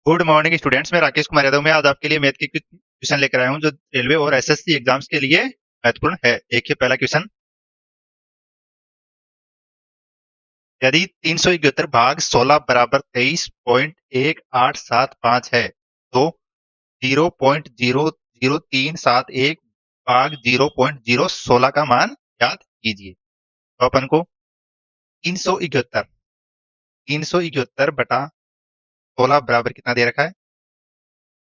Good morning students, मैं राकेश कुमार यादव। मैं आज आपके लिए मैथ के कुछ क्वेश्चन लेकर आया हूं जो रेलवे और एसएससी एग्जाम्स के लिए महत्वपूर्ण है। देखिए पहला क्वेश्चन, यदि 371 भाग 16 बराबर 23.1875 है तो 0.00371 भाग 0.016 का मान याद कीजिए। तो अपन को 371 371 बटा 16 बराबर कितना दे रखा है?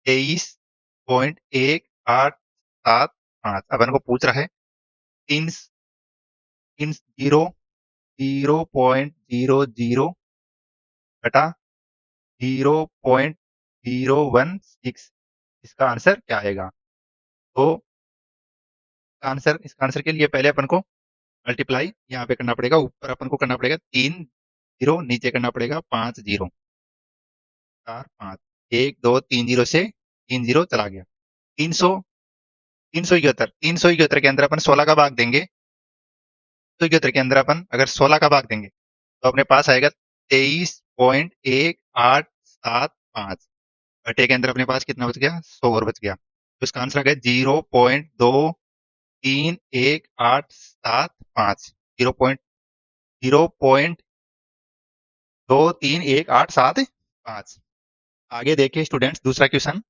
23.1875। अपन को पूछ रहा है तीन तीन जीरो 0.00 बटा 0.016, इसका आंसर क्या आएगा? तो इसका आंसर के लिए पहले अपन को मल्टीप्लाई यहाँ पे करना पड़ेगा। ऊपर अपन को करना पड़ेगा 3 जीरो, नीचे करना पड़ेगा 5 जीरो, 4 5, 1 2 3 जीरो से 3 जीरो चला गया। 300 371 के अंदर अपन 16 का भाग देंगे। 371 के अंदर अपन अगर 16 का भाग देंगे तो अपने पास आएगा 23.1875। घटे के अंदर अपने पास कितना बच गया? 100 और बच गया। तो इसका आंसर आ गया 0.23185। 0.23185। आगे देखिए स्टूडेंट्स, दूसरा क्वेश्चन,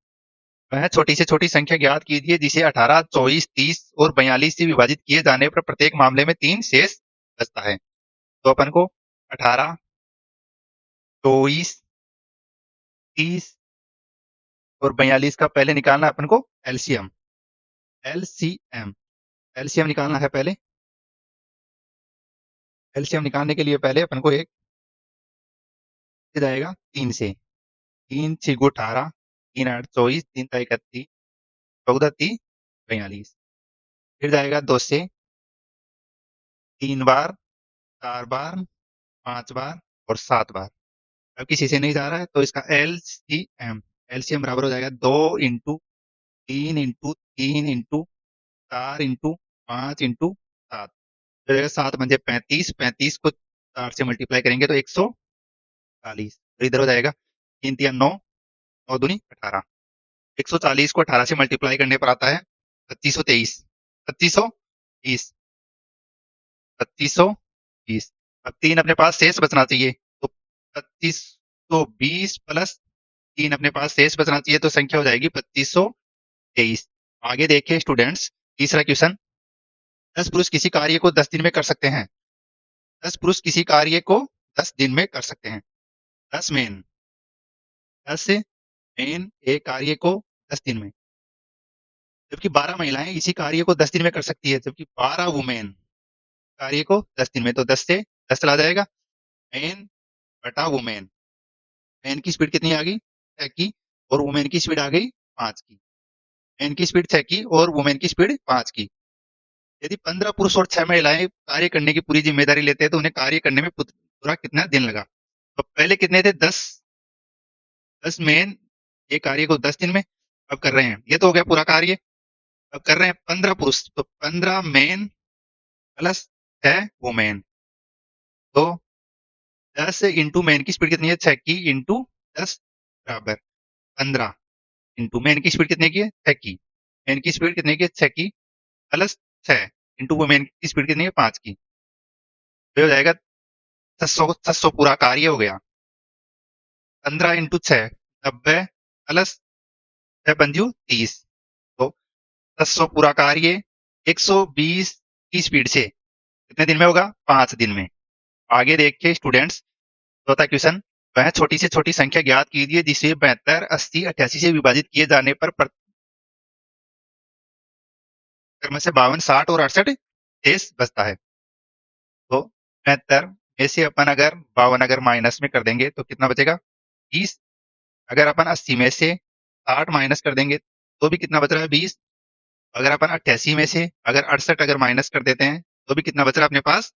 वह छोटी से छोटी संख्या ज्ञात कीजिए जिसे 18, 24, 30 और 42 से विभाजित किए जाने पर प्रत्येक मामले में 3 शेष बचता है। तो अपन को 18, 24, 30 और 42 का पहले निकालना है अपन को एलसीएम। एलसीएम एलसीएम निकालना है पहले। एलसीएम निकालने के लिए पहले अपन को एक जाएगा 3 से। 3 6 18, 3 8 24, 3 31, 14 42। फिर जाएगा 2 से, 3 बार, 4 बार, 5 बार और 7 बार। अब किसी से नहीं जा रहा है तो इसका एलसीएम एलसीएम बराबर हो जाएगा 2 इंटू 3 इंटू 4 इंटू 5 इंटू 7। तो जाएगा 7 पंजे 35, 35 को 4 से मल्टीप्लाई करेंगे तो 140। तो इधर हो जाएगा 3 3 9, 9 दूनी 18। 140 को 18 से मल्टीप्लाई करने पर आता है 2523, 2520, 2520। अब 3 अपने पास शेष बचना चाहिए तो 2520 प्लस 3 अपने पास शेष बचना चाहिए तो संख्या हो जाएगी 2523। आगे देखिए स्टूडेंट्स, तीसरा क्वेश्चन, 10 पुरुष किसी कार्य को 10 दिन में कर सकते हैं। 10 पुरुष किसी कार्य को 10 दिन में कर सकते हैं। 10 मेन 10 मेन एक कार्य को 10 दिन में, जबकि 12 महिलाएं इसी कार्य को 10 दिन में कर सकती है, जबकि 12 वुमेन कार्य को 10 दिन में। तो 10 से 10 चला जाएगा। मेन बटा वुमेन। मेन की स्पीड कितनी आ गई? 6 की, और वुमेन की स्पीड आ गई 5 की। मेन की स्पीड 6 की और वुमेन की स्पीड 5 की। यदि 15 पुरुष और 6 महिलाएं कार्य करने की पूरी जिम्मेदारी लेते हैं तो उन्हें कार्य करने में पूरा कितना दिन लगा? तो पहले कितने थे? 10 मेन ये कार्य को 10 दिन में अब कर रहे हैं। ये तो हो गया पूरा कार्य। अब कर रहे हैं 15 पुरुष, तो 15 मेन प्लस 6 वुमेन। तो 10 इंटू मेन की स्पीड कितनी है? 6 की, इंटू 10 बराबर 15, इंटू मेन की स्पीड कितने की है? 6 की। मेन की स्पीड कितने की है? 6 की, प्लस 6 इंटू वुमेन की स्पीड कितनी है? 5 की। तो हो जाएगा 600, 600 पूरा कार्य हो गया। 15 इंटू 6 90, प्लस 6 पंजू 30। तो 600 पूरा कार्य 120 की स्पीड से कितने दिन में होगा? 5 दिन में। आगे देखिए स्टूडेंट्स, चौथा क्वेश्चन, वह छोटी से छोटी संख्या ज्ञात कीजिए जिसे 72, 80, 88 से विभाजित किए जाने पर क्रम से 52, 60 और 68 शेष बचता है। तो 72 में से अपन अगर 52 अगर माइनस में कर देंगे तो कितना बचेगा? 20। अगर अपन 80 में से 60 माइनस कर देंगे तो भी कितना बच रहा है? 20। अगर अपन 88 में से अगर 68 अगर माइनस कर देते हैं तो भी कितना बच रहा है अपने पास?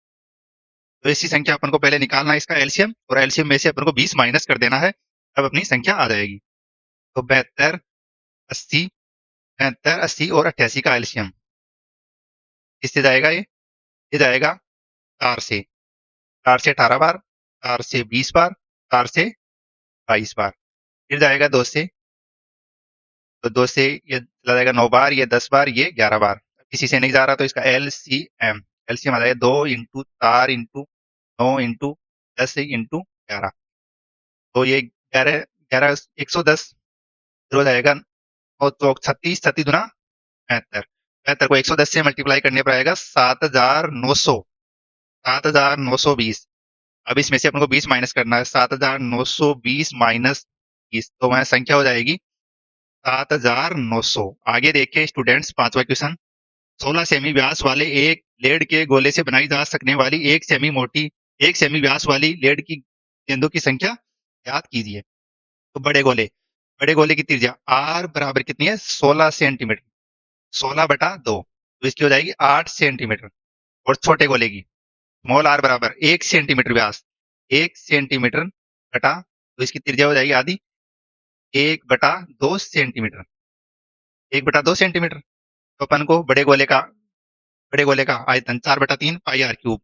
तो इसी संख्या अपन को पहले निकालना है इसका एलसीएम, और एलसीएम में से अपन को 20 माइनस कर देना है, तब अपनी संख्या आ जाएगी। तो 72, 80, 72, 80 और 88 का एलसीएम किससे जाएगा? ये जाएगा 4 से। 4 से 18 बार, 4 से 20 बार, 4 से 22 बार। फिर जाएगा 2 से, तो 2 से ये चला जाएगा 9 बार, ये 10 बार, ये 11 बार। किसी से नहीं जा रहा तो इसका एलसीएम, एलसीएम आ जाएगा 2 इंटू 4 इंटू 9 इंटू 10 इंटू 11, तो ये 11 11 110 हो जाएगा, और तो 36 36 दुना 75, 75 को 110 से मल्टीप्लाई करने पर आएगा 7900, 7920। अब इसमें से अपन को 20 माइनस करना है, 7920 माइनस 20, तो वह संख्या हो जाएगी 7900। आगे देखिए स्टूडेंट्स, पांचवा क्वेश्चन। 16 सेमी व्यास वाले एक लेड के गोले से बनाई जा सकने वाली एक सेमी व्यास वाली लेड की गेंदों की संख्या ज्ञात कीजिए। तो बड़े गोले की त्रिज्या आर बराबर कितनी है, 16 सेंटीमीटर, 16/2, तो इसकी हो जाएगी 8 सेंटीमीटर। और छोटे गोले की स्मॉल आर बराबर 1 सेंटीमीटर व्यास, 1 सेंटीमीटर बटा, तो इसकी त्रिज्या हो जाएगी आधी, 1/2 सेंटीमीटर, 1/2 सेंटीमीटर। तो अपन को बड़े गोले का आयतन 4/3 पाई आर क्यूब,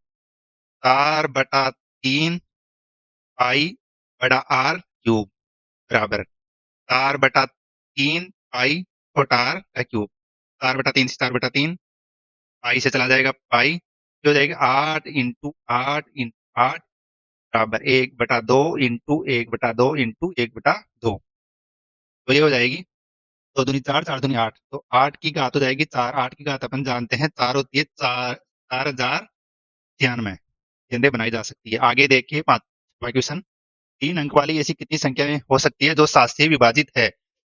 4/3 पाई बड़ा आर क्यूब बराबर 4/3 पाई छोटा आर का क्यूब, 4/3 से 4/3, पाई से चला जाएगा पाई, ये हो जाएगा 8 इंटू 8 बराबर 1/2 इंटू 1/2 इंटू 1/2, तो ये हो जाएगी 2 दूनी 4, 4 दूनी 8, तो 8 की घात हो जाएगी 4, 8 की घात अपन जानते हैं 4 होती है, 4096 गेंदें बनाई जा सकती है। आगे देखिए पांचवा क्वेश्चन। 3 अंक वाली ऐसी कितनी संख्या हो सकती है जो 7 से विभाजित है?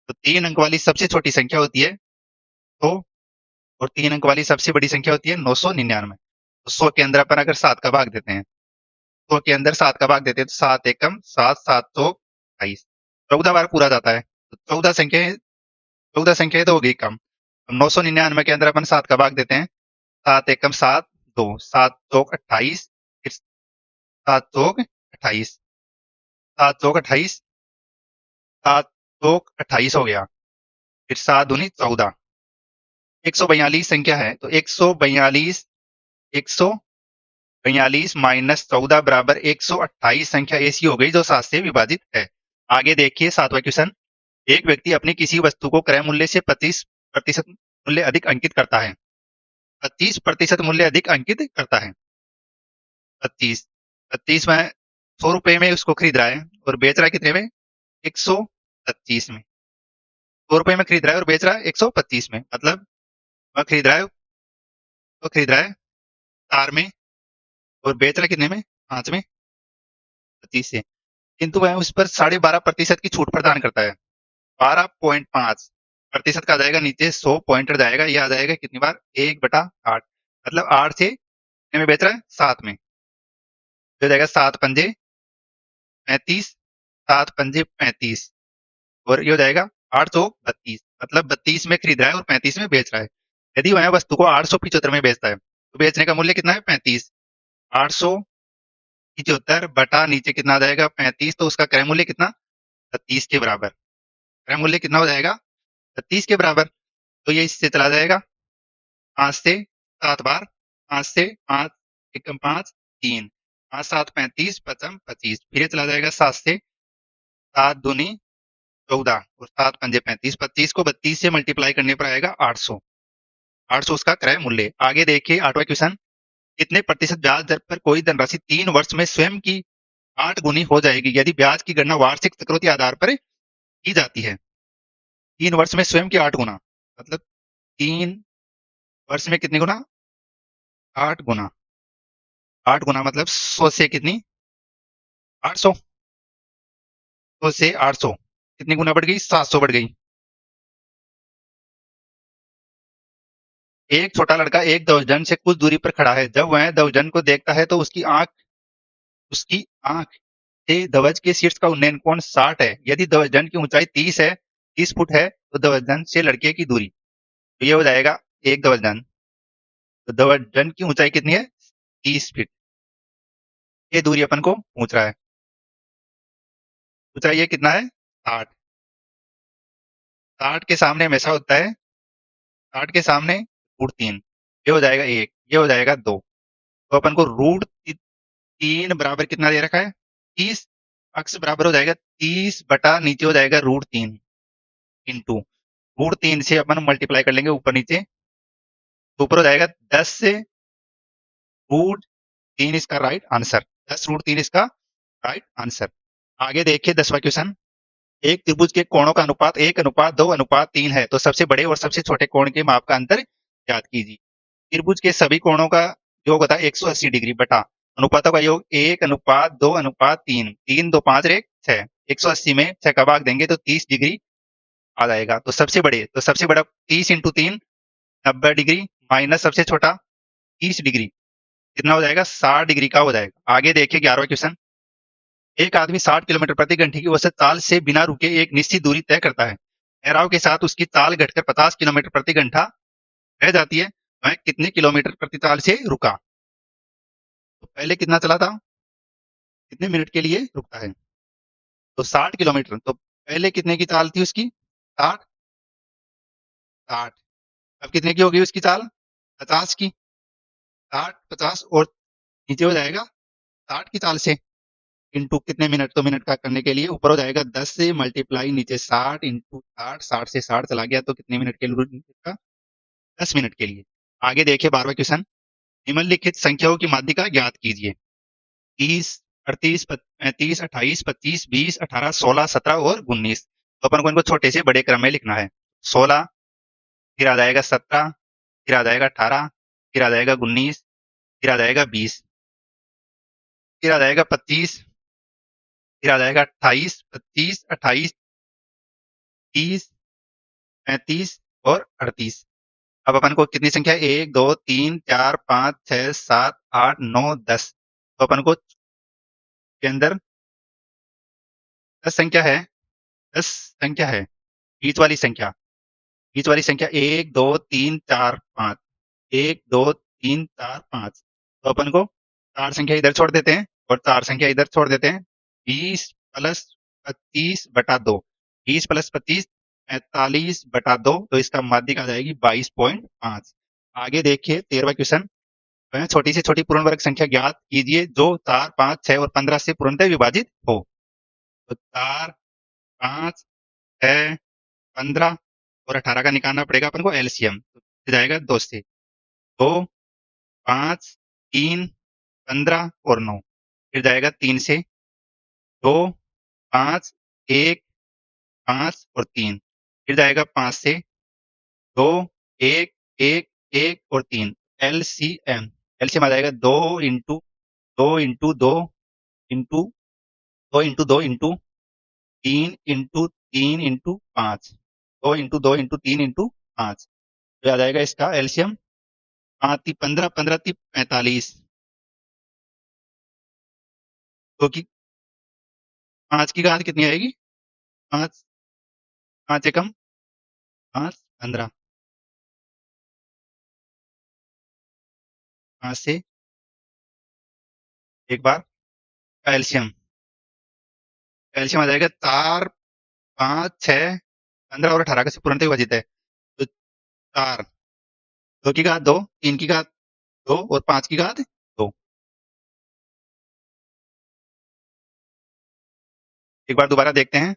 तो 3 अंक वाली सबसे छोटी संख्या होती है तो, और 3 अंक वाली सबसे बड़ी संख्या होती है 999। तो 100 के अंदर अपन अगर 7 का भाग देते हैं, 100 के अंदर 7 का भाग देते हैं, तो 7 एकम 7, 7 तो 28, 14 बार पूरा जाता है, तो 14 संख्याएं तो हो गई कम। 999 के अंदर अपन 7 का भाग देते हैं, 7 एकम 7, 2, 7 चौक 28, फिर 7 चौक 28, 7 चौक 28, 7 चौक 28 हो गया, फिर 7 दूनी 14, 142 संख्या है, तो 142 माइनस 14 बराबर 128 संख्या ऐसी हो गई जो 7 से विभाजित है। आगे देखिए सातवां क्वेश्चन। एक व्यक्ति अपनी किसी वस्तु को क्रय मूल्य से 25% मूल्य अधिक अंकित करता है, 25% मूल्य अधिक अंकित करता है, 25, 25 में 100 रुपए में उसको खरीद रहा है और बेच रहा है कितने में, 125 में। 100 रुपए में खरीद रहा है और बेच रहा है 125 में, मतलब वह खरीद रहा है 4 में और बेच रहा है कितने में, 5 में, 25 से। किंतु वह उस पर 12.5% की छूट प्रदान करता है, 12.5% का आ जाएगा, नीचे 100 पॉइंटर जाएगा, ये आ जाएगा कितनी बार, 1/8, मतलब 8 से कितने में बेच रहा है, 7 में, तो हो जाएगा 7 पंजे 35, 7 पंजे 35, और ये हो जाएगा 8 चौक 32, मतलब 32 में खरीद रहा है और 35 में बेच रहा है। यदि वह वस्तु को 875 में बेचता है तो बेचने का मूल्य कितना है, 35, 875 बटा नीचे कितना आ जाएगा, 35, तो उसका क्रय मूल्य कितना, 32 के बराबर, क्रय मूल्य कितना हो जाएगा, 32 के बराबर। तो ये इससे चला जाएगा 5 से 7 बार, 5 से 5, एकम 5, 3, 5 7 35, पचम 25, फिर ये चला जाएगा 7 से, 7 दूनी 14 और 7 पंजे 35, 25 को 32 से मल्टीप्लाई करने पर आएगा 800, 800 उसका क्रय मूल्य। आगे देखिए आठवां क्वेश्चन। कितने प्रतिशत ब्याज दर पर कोई धनराशि 3 वर्ष में स्वयं की 8 गुनी हो जाएगी यदि ब्याज की गणना वार्षिक चक्रवृद्धि आधार पर की जाती है? 3 वर्ष में स्वयं की 8 गुना, मतलब 3 वर्ष में कितनी गुना, 8 गुना, 8 गुना मतलब 100 से कितनी, 800, 100 से 800 कितनी गुना बढ़ गई, 700 बढ़ गई। एक छोटा लड़का एक दवजन से कुछ दूरी पर खड़ा है, जब वह दवजन को देखता है तो उसकी आंख से ध्वज के शीर्ष का उन्नयन कोण 60 है, यदि ध्वजन की ऊंचाई 30 फुट है तो ध्वजन से लड़के की दूरी, तो ये हो जाएगा एक ध्वजन, तो ध्वजन की ऊंचाई कितनी है, 30 फीट, ये दूरी अपन को पूछ रहा है। ऊंचाई ये कितना है, 60, 60 के सामने हमेशा होता है, 60 के सामने √3, ये हो जाएगा 1, ये हो जाएगा 2, तो अपन को √3 बराबर कितना दे रखा है, 30, अक्स बराबर हो जाएगा 30 बटा नीचे हो जाएगा √3 इंटू √3 से अपन मल्टीप्लाई कर लेंगे ऊपर नीचे, तो ऊपर हो जाएगा 10 से √3 इसका राइट आंसर। 10 √3 इसका राइट आंसर। आगे देखिए 10वां क्वेश्चन। एक त्रिभुज के कोणों का अनुपात 1:2:3 है, तो सबसे बड़े और सबसे छोटे कोण के माप का अंतर ज्ञात कीजिए। त्रिभुज के सभी कोणों का योग होता है 180 डिग्री बटा अनुपातों का योग 1:2:3, 3 2 5 और 1 6। 180 में 6 का भाग देंगे तो 30 डिग्री आ जाएगा। तो सबसे बड़ा 30 इंटू 3 90 डिग्री माइनस सबसे छोटा 30 डिग्री, कितना हो जाएगा 60 डिग्री का हो जाएगा। आगे देखिए 11वां क्वेश्चन। एक आदमी 60 किलोमीटर प्रति घंटे की औसत चाल से बिना रुके एक निश्चित दूरी तय करता है। ठहराव के साथ उसकी चाल घटकर 50 किलोमीटर प्रति घंटा रह जाती है। वह कितने किलोमीटर प्रति चाल से रुका? तो पहले कितना चला था, कितने मिनट के लिए रुकता है? तो 60 किलोमीटर। तो पहले कितने की चाल थी उसकी? 60। 60। अब कितने की होगी उसकी चाल? 50 की। 60 50 और नीचे हो जाएगा 60 की चाल से इंटू कितने मिनट, तो मिनट का करने के लिए ऊपर हो जाएगा 10 से मल्टीप्लाई नीचे 60 इंटू 60, 60 से 60 चला गया तो कितने मिनट के लिए? 10 मिनट के लिए। आगे देखिए 12वां क्वेश्चन। निम्नलिखित संख्याओं की माध्यिका ज्ञात कीजिए। 30 38 35 28 25 20 18 16 17 और 19। तो अपन को इनको छोटे से बड़े क्रम में लिखना है। 16, फिर आ जाएगा 17, फिर आ जाएगा 18, फिर आ जाएगा 19, फिर आ जाएगा 20, फिर आ जाएगा 25, फिर आ जाएगा 28, 25 28 30 35 और 38। अब अपन को कितनी संख्या है? 1 2 3 4 5 6 7 8 9 10। तो अपन को के अंदर 10 संख्या है, 10 संख्या है। बीच वाली संख्या, बीच वाली संख्या 1 2 3 4 5, 1 2 3 4 5। तो अपन को 4 संख्या इधर छोड़ देते हैं और 4 संख्या इधर छोड़ देते हैं। 20 प्लस 25 बटा 2, 20 प्लस 25 45 बटा 2, तो इसका माध्यिका आ जाएगी 22.5। आगे देखिए 13वां क्वेश्चन। वह छोटी से छोटी पूर्ण वर्ग संख्या ज्ञात कीजिए जो 4 5 6 और 15 से पूर्णतः विभाजित हो। तो 4 5 6 15 और 18 का निकालना पड़ेगा अपन को एलसीएम। तो जाएगा 2 से 2 5 3 15 और 9। फिर जाएगा 3 से 2 5 1 5 और 3। फिर जाएगा 5 से 2 1 1 1 और 3। एलसीएम, एलसीएम आ जाएगा 2 into 2 into 2 into 2 into 2 into 3 into 3 into 5। 2 into 2 into 3 into 5। तो आ जाएगा इसका एलसीएम 5 ती 15, 15 ती 45। क्योंकि 5 की घात कितनी आएगी? 5 5 एकम 5 15। 5 से एक बार एलसीएम, एलसीएम आ जाएगा 4 5 6 15 और 18 का से पूर्णतः विभाजित है। तो 4, 2 की घात 2, 3 की घात 2 और 5 की घात 2। एक बार दोबारा देखते हैं।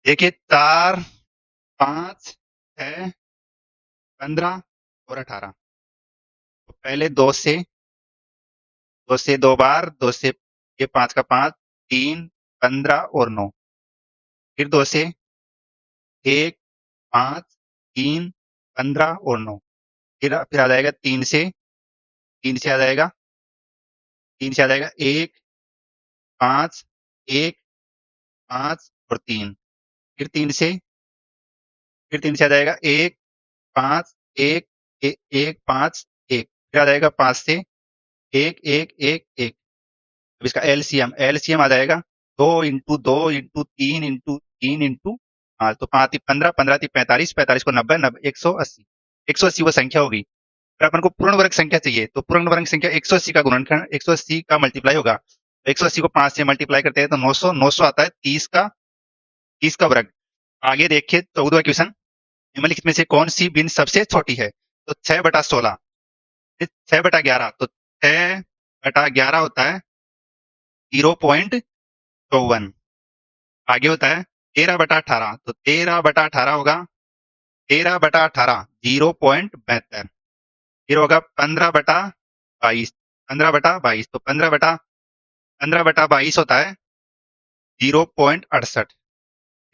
देखिए 4 5 6 15 और 18। तो पहले 2 से 2 बार, 2 से ये 5 का 5 3 15 और 9। फिर 2 से 1 5 3 15 और 9। फिर आ जाएगा 3 से, 3 से आ जाएगा 3 से आ जाएगा 1 5 1 5 और 3। फिर 3 से, फिर 3 से आ जाएगा 1 5 1 1 5 1। फिर आ जाएगा 5 से 1 1 1 1। अब इसका एलसीएम, एलसीएम आ जाएगा 2 इंटू 2 इंटू 3 इंटू 3 इंटू 5। तो 5 15 15 45 45 को 90 90 180। 180 वो संख्या होगी। फिर अपन को पूर्ण वर्ग संख्या चाहिए, तो पूर्ण वर्ग संख्या 180 का गुणनखंड 180 का मल्टीप्लाई होगा। तो 180 को 5 से मल्टीप्लाई करते हैं तो 900, 900 आता है 30 का वर्ग। आगे देखिए 14वां क्वेश्चन। निम्नलिखित में से कौन सी भिन्न सबसे छोटी है? तो 6/16 6/11 तो 6/11 होता है 0.54। आगे होता है 13/18 तो 13/18 होगा 13/18 0.72। फिर होगा 15/22 15/22 तो 15/22 होता है 0.68।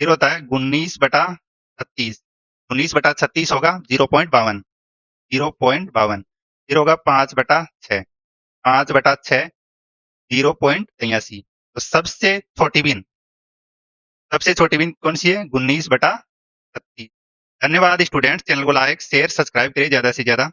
फिर होता है 19/36 19/36 होगा 0.52 फिर होगा 5/6 5/6 0.83। तो सबसे छोटी बिन कौन सी है 19/36। धन्यवाद स्टूडेंट्स, चैनल को लाइक शेयर सब्सक्राइब करिए ज्यादा से ज्यादा।